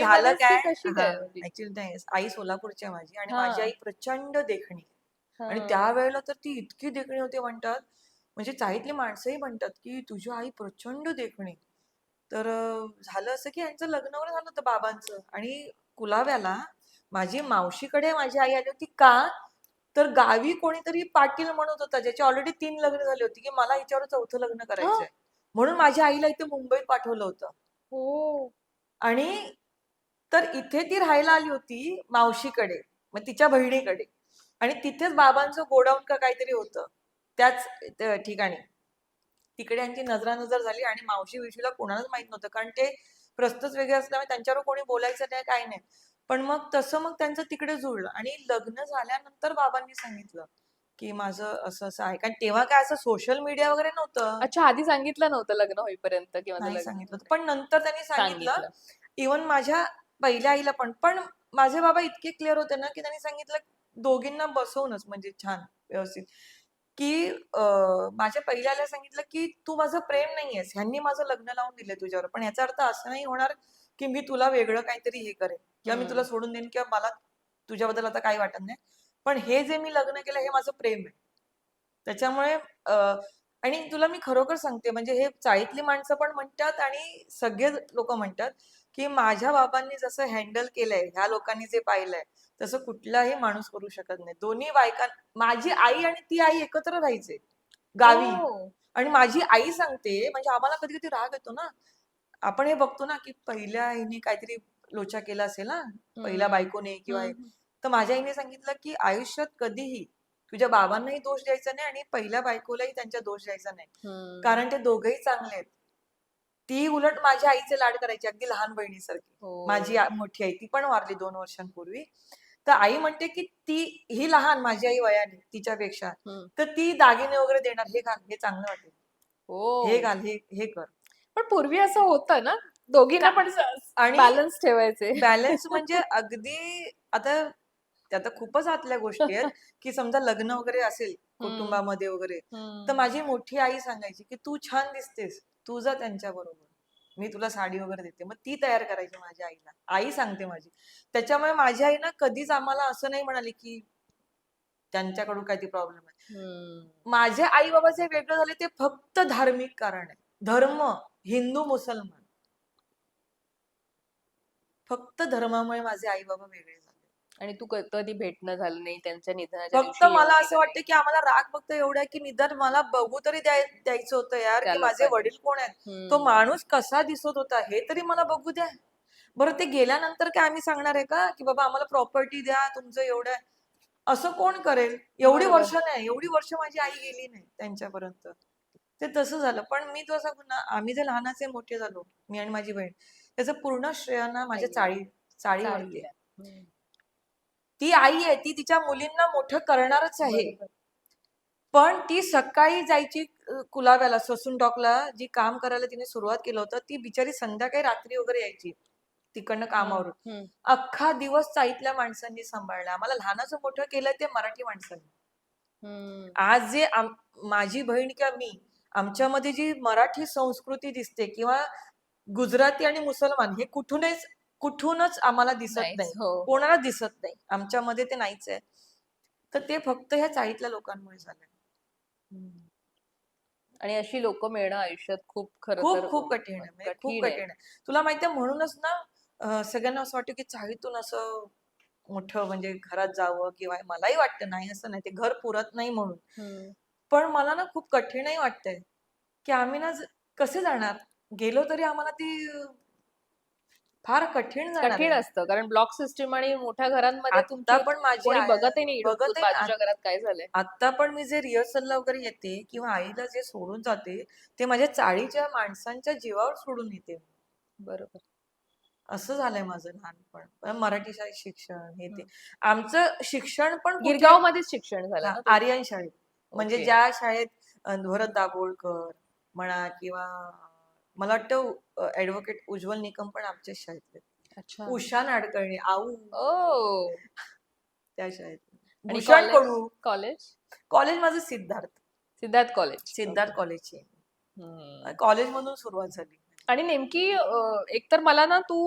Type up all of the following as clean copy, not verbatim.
झालं काय, कशी हा काय म्हणजे? ऍक्च्युली नाही, आई सोलापूरची आहे माझी आणि माझी हा आई प्रचंड देखणी आणि हा त्यावेळेला तर ती इतकी देखणी होती म्हणतात, म्हणजे चाळीतली माणसंही म्हणतात की तुझी आई प्रचंड देखणी. तर झालं असं की यांचं लग्न वगैरे झालं होतं बाबांचं आणि कुलाव्याला माझी मावशीकडे माझी आई आली होती का, तर गावी कोणीतरी पाटील म्हणत होता ज्याचे ऑलरेडी 3 लग्न झाले होती की मला हिच्यावर 4थं लग्न करायचंय, म्हणून माझ्या आईला इथे मुंबईत पाठवलं होतं. हो आणि तर इथे ती राहायला आली होती मावशीकडे, मग तिच्या बहिणीकडे, आणि तिथेच बाबांचं गोडाऊन का काहीतरी होतं त्याच ठिकाणी. तिकडे यांची नजरानजर झाली आणि मावशी विशीला कोणालाच माहित नव्हतं, कारण ते प्रस्तच वेगळे असल्यामुळे त्यांच्यावर कोणी बोलायचं नाही, काही नाही. पण मग तसं मग त्यांचं तिकडे जुळलं आणि लग्न झाल्यानंतर बाबांनी सांगितलं की माझं असं असं आहे, कारण तेव्हा काय असं सोशल मीडिया वगैरे नव्हतं. अच्छा, आधी सांगितलं नव्हतं लग्न होईपर्यंत की माझं नाही लग्न सांगितलं होतं. होतंय? पण नंतर त्यांनी सांगितलं. सांगितलं. इवन माझ्या पहिल्या आईला पण माझे बाबा इतके क्लिअर होते ना की त्यांनी सांगितलं दोघींना बसवूनच, म्हणजे छान व्यवस्थित, की माझ्या पहिल्या आईला सांगितलं की तू माझं प्रेम नाहीयेस, ह्यांनी माझं लग्न लावून दिलंय तुझ्यावर, पण याचा अर्थ असं नाही होणार की मी तुला वेगळं काहीतरी हे करेन किंवा मी तुला हम्म. सोडून देईन किंवा मला तुझ्याबद्दल आता काही वाटत नाही, पण हे जे मी लग्न केलं हे माझं प्रेम आहे. त्याच्यामुळे आणि तुला मी खरोखर सांगते, म्हणजे हे चाळीतली माणसं पण म्हणतात आणि सगळे लोक म्हणतात की माझ्या बाबांनी जसं हँडल केलंय ह्या लोकांनी जे पाहिलंय तसं कुठलाही माणूस करू शकत नाही. दोन्ही बायका, माझी आई आणि ती आई एकत्र राहायचे गावी. हो. आणि माझी आई सांगते, म्हणजे आम्हाला कधी कधी राग येतो ना, आपण हे बघतो ना की पहिल्या आईने काहीतरी लोचा केला असेल ना, पहिल्या हम्म. बायकोने किंवा हम्म. तर माझ्या आईने सांगितलं की आयुष्यात कधीही तुझ्या बाबांनाही दोष द्यायचा नाही आणि पहिल्या बायकोलाही त्यांच्या दोष द्यायचा नाही, हम्म. कारण ते दोघंही चांगले आहेत. ती उलट माझ्या आईचे लाड करायची अगदी लहान बहिणीसारखी. माझी हो. मोठी आई ती पण वारली 2 वर्षांपूर्वी. तर आई म्हणते की ती ही लहान माझी आई वयाने तिच्यापेक्षा, हम्म. तर ती दागिने वगैरे देणार, हे घाल, हे चांगलं वाटेल, हे हो. घाल, हे कर. पण पूर्वी असं होतं ना, दोघींना का पण आणि बॅलन्स ठेवायचे. बॅलन्स म्हणजे अगदी आता त्या तर खूपच आतल्या गोष्टी आहेत की समजा लग्न वगैरे असेल हम्म. कुटुंबामध्ये वगैरे, तर हम्म. माझी मोठी आई सांगायची की तू छान दिसतेस, तू जा त्यांच्या बरोबर, मी तुला साडी वगैरे देते, मग ती तयार करायची माझ्या आईला, आई सांगते माझी. त्याच्यामुळे माझी आई ना कधीच आम्हाला असं नाही म्हणाली की त्यांच्याकडून काहीतरी प्रॉब्लेम आहे. हम्म. माझ्या आई बाबा जे वेगळं झाले ते फक्त धार्मिक कारण आहे, धर्म, हिंदू मुसलमान, फक्त धर्मामुळे माझे आई बाबा वेगळे झाले. आणि तू कधी भेटणं झालं नाही, त्यांच्या निधनाच्या फक्त दिवशी येऊन मला असं गेलं वाटतं नाही की आम्हाला राग फक्त एवढा आहे की निदान मला बघू तरी द्यायचं होतं यार, त्या की माझे लोकांनी. वडील कोण आहेत, तो हम्म. माणूस कसा दिसत होता हे तरी मला बघू द्या. बरं ते गेल्यानंतर काय आम्ही सांगणार आहे का की बाबा आम्हाला प्रॉपर्टी द्या तुमचं एवढं आहे? असं कोण करेल? एवढी बरोबर. वर्ष नाही, एवढी वर्ष माझी आई गेली नाही त्यांच्यापर्यंत. ते तसं झालं. पण मी तुला सांगू ना, आम्ही जे लहानाचे मोठे झालो, मी आणि माझी बहीण, त्याचं पूर्ण श्रेय ना माझ्या आईला. चाळीवरती आहे. चाळीला. हम्म. ती आई आहे, ती तिच्या मुलींना मोठं करणारच आहे. बरोबर. पण ती सकाळी जायची कुलाब्याला, ससून टॉकला जी काम करायला तिने सुरुवात केलं होतं, ती बिचारी संध्याकाळी रात्री वगैरे यायची तिकडनं हम्म. कामावरून. हम्म. अख्खा दिवस चाळीतल्या माणसांनी सांभाळला आम्हाला, लहानाचं मोठं केलंय ते मराठी माणसांनी. हम्म. आज जे माझी बहीण किंवा मी, आमच्यामध्ये जी मराठी संस्कृती दिसते किंवा गुजराती आणि मुसलमान हे कुठूनच आम्हाला दिसत नाहीच. नाही, हो हो. कोणाला दिसत नाही, आमच्यामध्ये ते नाहीच आहे. तर ते फक्त ह्या चाळीतल्या लोकांमुळे झालंय. हम्म. आणि अशी लोक मिळणं आयुष्यात खूप खरं खूप तर खूप कठीण आहे, म्हणजे खूप कठीण आहे. कठीण आहे. तुला माहितीये म्हणूनच ना सगळ्यांना असं वाटतं की चाळीतून असं मोठं म्हणजे घरात जावं, किंवा मलाही वाटतं, नाही असं नाही, ते घर पुरत नाही म्हणून. हम्म. पण मला ना खूप कठीणही वाटतंय की आम्ही ना कसे जाणार, गेलो तरी आम्हाला ती फार कठीण जाणार कठीण आहे. असतं कारण ब्लॉक सिस्टीम आणि मोठ्या घरांमध्ये आत्ता तुमची पण माझी कोणी बघतही नाही बघत आहे ना, बाजूच्या घरात काय झालंय. आत्ता पण मी जे रिहर्सलला वगैरे येते किंवा आईला जे सोडून जाते, ते माझ्या चाळीच्या माणसांच्या जीवावर सोडून येते. बरोबर. असं झालंय माझं लहानपण. पण मराठी शाळेत शिक्षण हे ते, हम्म. आमचं शिक्षण पण कुठे, गिरगाव मध्येच शिक्षण झालं हा ना तुझं? आर्यन शाळेत, म्हणजे ओके. ज्या शाळेत भरत दाभोळकर म्हणा किंवा मला वाटतं ऍडव्होकेट उज्ज्वल निकम पण आमच्याच शाळेतले, अच्छा. उषा नाडकर्णी आऊ, ओ. त्या शाळेत, आणि भूषण कॉलेज? कडू. कॉलेज? कॉलेज माझं सिद्धार्थ, सिद्धार्थ कॉलेज. सिद्धार्थ ओके. कॉलेजची, हम्म. कॉलेज मधून सुरुवात झाली. आणि नेमकी एकतर मला ना तू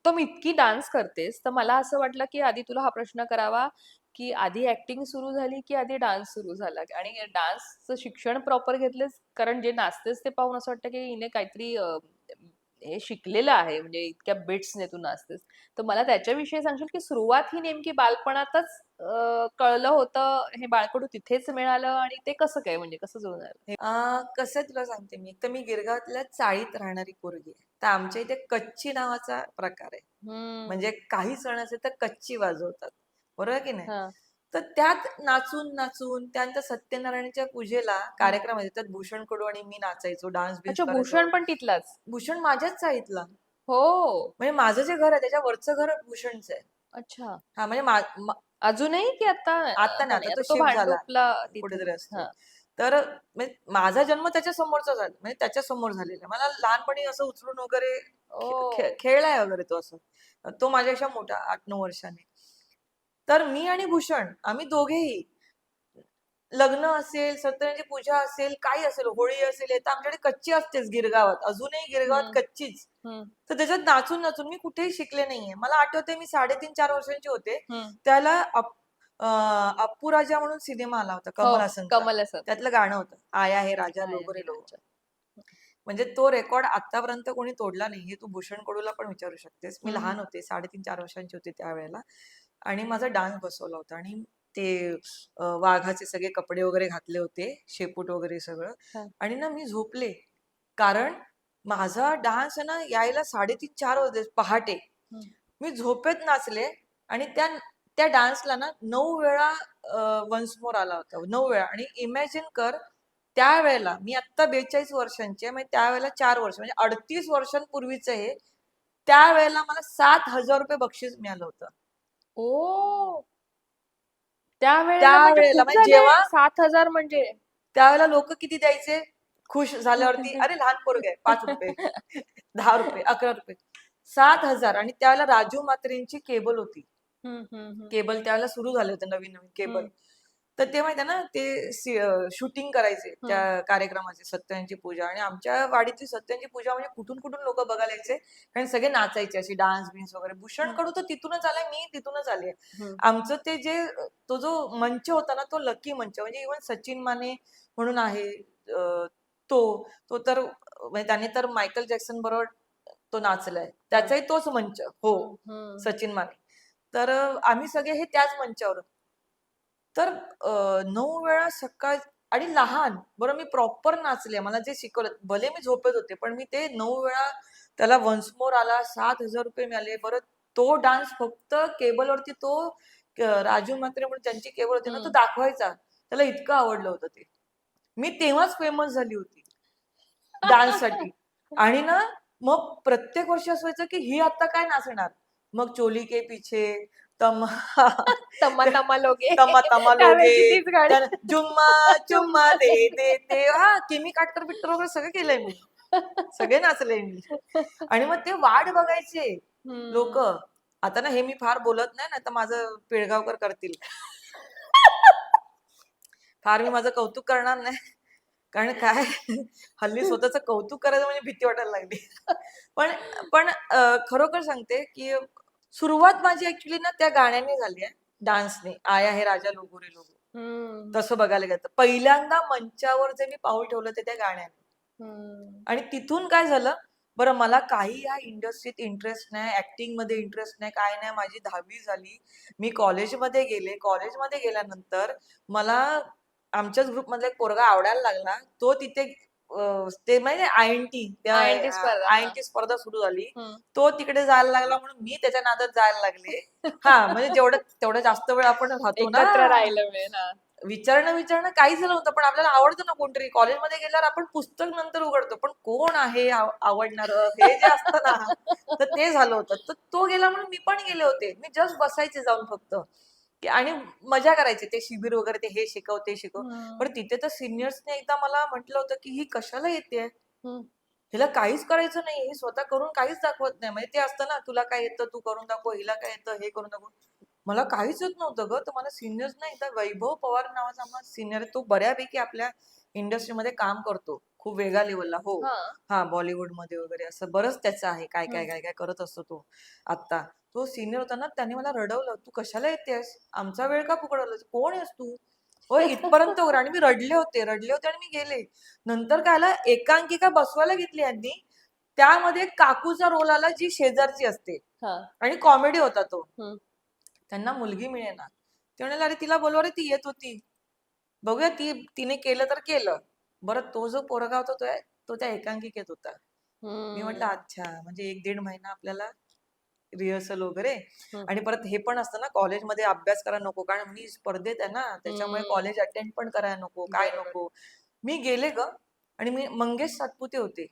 उत्तम इतकी डान्स करतेस, तर मला असं वाटलं की आधी तुला हा प्रश्न करावा, की आधी ऍक्टिंग सुरू झाली की आधी डान्स सुरू झाला? आणि डान्सचं शिक्षण प्रॉपर घेतलेस? कारण जे नाचतेस ते पाहून असं वाटतं की हिने काहीतरी हे शिकलेलं आहे, म्हणजे इतक्या बिट्सने तू नाचतेस. तर मला त्याच्याविषयी सांगशील की सुरुवात ही नेमकी बालपणातच कळलं होतं, हे बाळकडू तिथेच मिळालं आणि ते कसं काय, म्हणजे कसं जुळून आलं? कसं तुला सांगते मी, एक तर मी गिरगावातल्या चाळीत राहणारी पोरगी आहे. तर आमच्या इथे कच्ची नावाचा प्रकार आहे. हम्म. म्हणजे काही सण असेल तर कच्ची वाजवतात, बरोबर की नाही? हा. तर त्यात नाचून नाचून त्यानंतर सत्यनारायणच्या पूजेला हम्म. कार्यक्रम आहे, त्यात भूषण कडू आणि मी नाचायचो, डान्स बिन्स अच्छा, करायचो. भूषण पण तिथलाच? भूषण माझ्याच चाळीतला. हो. म्हणजे माझं जे घर आहे त्याच्या वरचं घर भूषणचं आहे. अच्छा. हा म्हणजे अजूनही की आता? आता नाही, आता नाही, आता तो आता तो शिफ्ट झाला, भांडुपला तिथे. कुठेतरी असतो. हा. तर म्हणजे माझा जन्म त्याच्या समोरचा झाला, म्हणजे त्याच्या समोर झालेला. मला लहानपणी असं उचलून वगैरे ओ. खेळलाय वगैरे तो असं. तो माझ्यापेक्षा मोठा 8-9 वर्षांनी. तर मी आणि भूषण आम्ही दोघेही लग्न असेल, सत्यनारायणची पूजा असेल, काही असेल, होळी असेल, हे तर आमच्याकडे कच्ची असतेच गिरगावात. अजूनही गिरगावात हम्म. कच्चीच. हम्म. तर त्याच्यात नाचून नाचून मी कुठेही शिकले नाहीये. मला आठवते मी 3.5-4 वर्षांची होते. हम्म. त्याला अप्पू राजा म्हणून सिनेमा आला होता हो, कमल हासनचा. कमल हसन. त्यातलं गाणं होतं, आया हे राजा आया लोगो हे रे लोगो. राजा. म्हणजे तो रेकॉर्ड आतापर्यंत कोणी तोडला नाही, हे तू भूषण कडूला पण विचारू शकतेस. मी हम्म. लहान होते, 3.5-4 वर्षांची होते त्यावेळेला. आणि माझा डान्स बसवला होता आणि ते वाघाचे सगळे कपडे वगैरे घातले होते, शेपूट वगैरे सगळं. हा. आणि ना मी झोपले, कारण माझा डान्स आहे ना यायला 3:30-4 वाजले पहाटे. हम्म. मी झोपेत नाचले आणि त्या त्या डान्सला ना 9 वेळा वन्स मोर आला होता, 9 वेळा. आणि इमॅजिन कर, त्यावेळेला मी आत्ता 42 वर्षांची आहे, म्हणजे त्यावेळेला 4 वर्ष, म्हणजे 38 वर्षांपूर्वीचं हे. त्यावेळेला मला 7,000 रुपये बक्षीस मिळालं होतं. ओ. त्यावेळेला म्हणजे त्यावेळेला खूप म्हणजे झाले जेव्हा 7,000 म्हणजे. त्यावेळेला लोक किती द्यायचे खुश झाल्यावरती, अरे लहान पोरग आहे, 5 रुपये, 10 रुपये, 11 रुपये, 7,000. आणि त्यावेळेला राजू म्हात्रेंची केबल होती. हम्म. हम्म. केबल त्यावेळेला सुरू झाले होते, नवीन नवीन केबल. हम्म. तर ते माहिती आहे ना, ते शूटिंग करायचे त्या हम्म. कार्यक्रमाचे, सत्यनारायणची पूजा. आणि आमच्या वाडीतली सत्यनारायणची पूजा म्हणजे कुठून कुठून लोक बघायला यायचे, कारण सगळे नाचायचे अशी डान्स बिन्स वगैरे. भूषण कडू तर तिथूनच आलाय, मी तिथूनच आले. हम्म. आमचं ते जे तो जो मंच होता ना, तो लकी मंच. म्हणजे इव्हन सचिन माने म्हणून आहे, तो तो तर म्हणजे त्याने तर मायकल जॅक्सन बरोबर तो नाचलाय, हा. त्याचाही तोच मंच. हो, हम्म. हम्म. सचिन माने. तर आम्ही सगळे हे त्याच मंचावर. तर 9 वेळा सकाळ. आणि लहान बरं, मी प्रॉपर नाचले, मला जे शिकवलं, भले मी झोपेत होते, पण मी ते 9 वेळा. त्याला वन्स मोर आला, 7,000 रुपये मिळाले. बरं, तो डान्स फक्त केबलवरती, तो राजू म्हात्रे म्हणून त्यांची केबल होती ना, तो हम्म. दाखवायचा. त्याला इतकं आवडलं होतं ते. मी तेव्हाच फेमस झाली होती डान्ससाठी. आणि ना, मग प्रत्येक वर्षी असं व्हायचं की ही आता काय नाचणार. मग चोली के पीछे, तम तम्मा तम्मा लोगे. तमा तमा लोगे, त्यावेळेची तीच गाणी. जुम्मा चुम्मा चुम्मा दे दे. दे ते, हा किमी काटकर पिक्चर वगैरे सगळं केलंय मी, सगळे नाचले मी. आणि मग ते वाट बघायचे लोक. हम्म. आता ना हे मी फार बोलत नाही ना, तर माझं पिळगावकर करतील. फार मी माझं कौतुक करणार नाही, कारण काय, हल्ली स्वतःचं कौतुक करायचं म्हणजे भीती वाटायला लागली. पण पण खरोखर सांगते की सुरुवात माझी ऍक्च्युली ना त्या गाण्याने झाली आहे, डान्सने. आया हे राजा लोगो रे लोगो. हम्म. तसं बघायला गेलं तर पहिल्यांदा मंचावर जे मी पाऊल ठेवलं ते त्या गाण्याने. हम्म. आणि तिथून काय झालं, बरं, मला काही ह्या इंडस्ट्रीत इंटरेस्ट नाही, ऍक्टिंग मध्ये इंटरेस्ट नाही, काय नाही. माझी 10वी झाली, मी कॉलेजमध्ये गेले. कॉलेजमध्ये गेल्यानंतर मला आमच्याच ग्रुप मधला एक पोरगा आवडायला लागला. तो तिथे ते म्हणजे आयएनटी, आयएनटी स्पर्धा. हा. आयएनटी स्पर्धा सुरू झाली. हम्म. तो तिकडे जायला लागला म्हणून मी त्याच्या नादात जायला लागले. हा, म्हणजे जेवढं तेवढं जास्त वेळ आपण राहतो ना, एकत्र राहिलं मिळेल. हा. विचारणं काहीच नव्हतं, पण आपल्याला आवडतं ना कोणतरी. कॉलेजमध्ये गेल्यावर आपण पुस्तक नंतर उघडतो, पण कोण आहे आवडणार, हे जे असतं ना, तर ते झालं होतं. तर तो गेला म्हणून मी पण गेले होते. मी जस्ट बसायचे जाऊन फक्त, आणि मजा करायची. ते शिबिर वगैरे, ते हे शिकव ते शिकव. पण हम्म. तिथे तर सिनियर्सने एकदा मला म्हटलं होतं की ही कशाला येते, हम्म. हिला काहीच करायचं नाही, ही स्वतः करून काहीच दाखवत नाही. म्हणजे ते असतं ना, तुला काय येतं तू करून दाखव, हिला काय येतं हे करून दाखव. मला काहीच येत नव्हतं ग. तर मला सिनियर्स नाही, एकदा वैभव पवार नावाचा आम्हाला सिनियर आहे, तो बऱ्यापैकी आपल्या इंडस्ट्रीमध्ये काम करतो खूप वेगळ्या लेवलला. हो, हा. हा, बॉलिवूडमध्ये वगैरे असं बरंच त्याचं आहे, काय काय हम्म. काय काय करत असतो तो. आता तो सिनियर होता ना, त्याने मला रडवलं, तू कशाला येतेस, आमचा वेळ का फुकट, कोण आहेस तू, हो, इथपर्यंत वगैरे. आणि मी रडले होते आणि मी गेले. नंतर काय आलं, एकांकिका बसवायला घेतली यांनी, त्यामध्ये एक काकूचा रोल आला जी शेजारची असते हा. आणि कॉमेडी होता तो. हम्म. त्यांना मुलगी मिळेना, ते म्हणाले अरे तिला बोलवा रे, ती येत होती, बघूया तिने केलं तर केलं. बरं, तो जो पोरगा होता तो त्या एकांकिकेत होता. मी म्हटलं हम्म. अच्छा, म्हणजे 1-1.5 महिना आपल्याला रिहर्सल वगैरे. हम्म. आणि परत हे पण असतं ना, कॉलेजमध्ये अभ्यास करायला नको, कारण मी स्पर्धेत आहे ना, त्याच्यामुळे हम्म. कॉलेज अटेंड पण करायला नको, काय बरोबर. नको. मी गेले ग, आणि मी मंगेश सातपुते होते.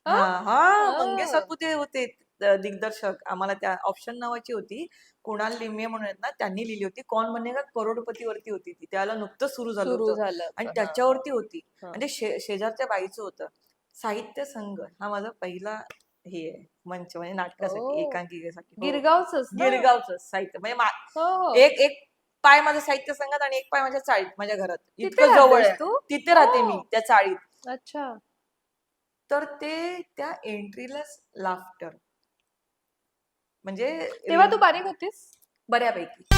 हा. हा हा, मंगेश हा. सातपुते होते दिग्दर्शक. आम्हाला त्या ऑप्शन नावाची होती, कुणाल लिमये म्हणून आहेत ना, त्यांनी लिहिली होती. कौन बनेगा करोडपती वरती होती ती, त्याला नुकतंच सुरू झालं सुरू होतं, झालं आणि होतं. हा. त्याच्यावरती होती. हा. म्हणजे शेजारच्या बाईचं होतं. साहित्य संघ हा माझा पहिला हे आहे मंच, म्हणजे नाटकासाठी, ओ, एकांकिकेसाठी. हो, गिरगावच ना. गिरगावचं साहित्य म्हणजे हो हो. एक एक पाय माझा साहित्य संघात आणि एक पाय माझ्या चाळीत, माझ्या घरात तिथे इतकं जवळ राहतेस आहे. तू? तिथे ओ. राहते मी त्या चाळीत. अच्छा. तर ते त्या एंट्रीलाच लाफ्टर, म्हणजे तेव्हा तू बारीक होतीस? बऱ्यापैकी.